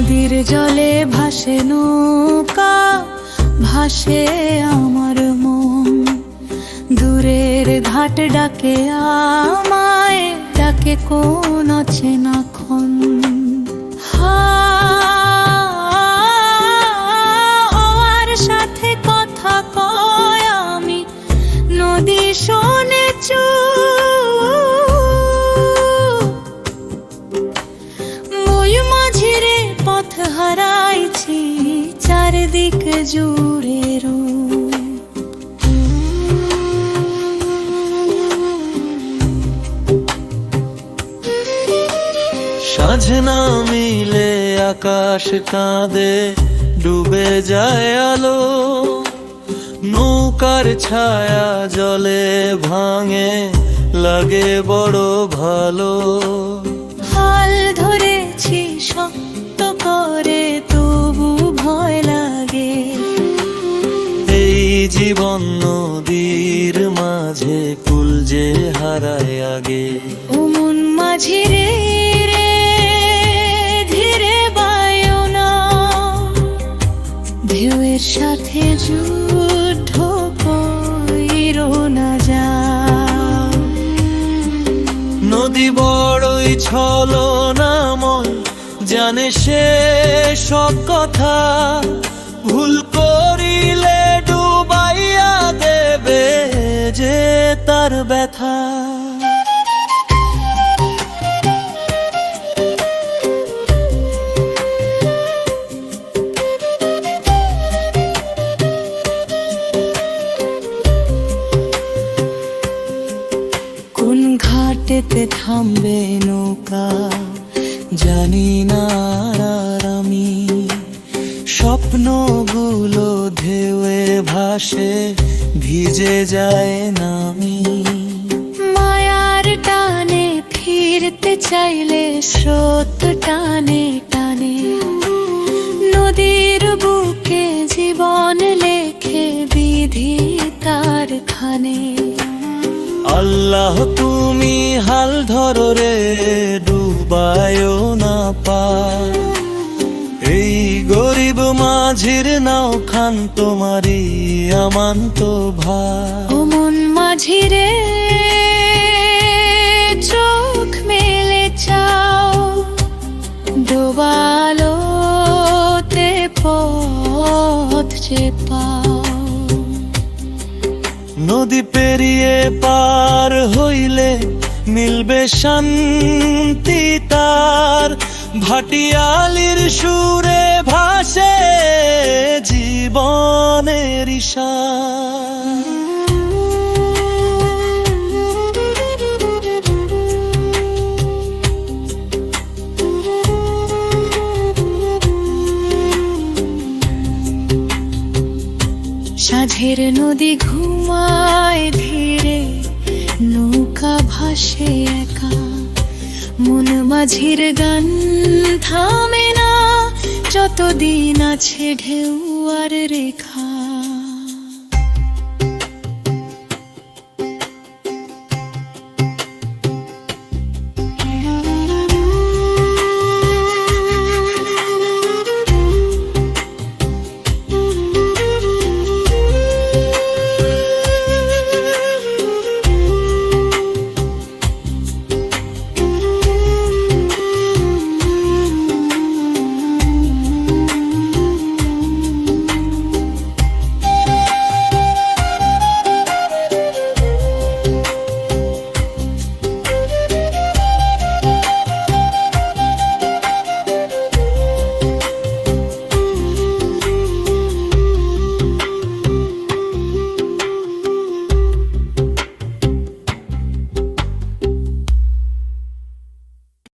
নদীর জলে ভাসে নৌকা, ভাসে আমার মন। দূরের ঘাট ডাকে আমায়, ডাকে কোন অচেনা ক্ষণ। ওর সাথে কথা কয় আমি, নদী শোনে মই মাঝিরে পথ হারাইছি, চারিদিক জুড়ে সাঁঝ না মিলে আকাশ কাঁদে, ডুবে যায় আলো। নৌকার ছায়া জলে ভাঙে, লাগে বড় ভালো। হাল ধরেছি শক্ত করে, তবু ভয় লাগে। এই জীবন নদীর মাঝে, কুল যে হারায় আগে। ও মন মাঝিরে রে, ধীরে বায়ো না, ঢেউয়ের সাথে যুদ্ধ কইরো না যাও। নদী বড়ই ছলনাময়, জানে সে সব কথা। ভুল করিলে ডুবাইয়া দেবে যে তার ব্যথা। কোন ঘাটেতে থামবে নৌকা জানি না আর আমি। স্বপ্নগুলো ঢেউয়ে ভাসে, ভিজে যায় নামি। মায়ার টানে ফিরতে চাইলে, স্রোত টানে টানে। নদীর বুকে জীবন লেখে বিধি তার খানে। আল্লাহ তুমি হাল ধরো রে, ডুবায়ও না পা। এই গরিব মাঝির নাও খান, তোমারই আমান্ত ভাই। ও মন মাঝিরে, চোখ মেলে চাও, ডোবালোতে পথ যে পাও। নদী পেরিয়ে পার হইলে, মিলবে শান্তি তার। ভাটিয়ালির সুরে ভাসে জীবনের ইশারা। সাঁঝের নদী ঘুমায় ধীরে, নৌকা ভাসে একা। মন মাঝির গান থামে না, যতদিন আছে ঢেউ আর রেখা।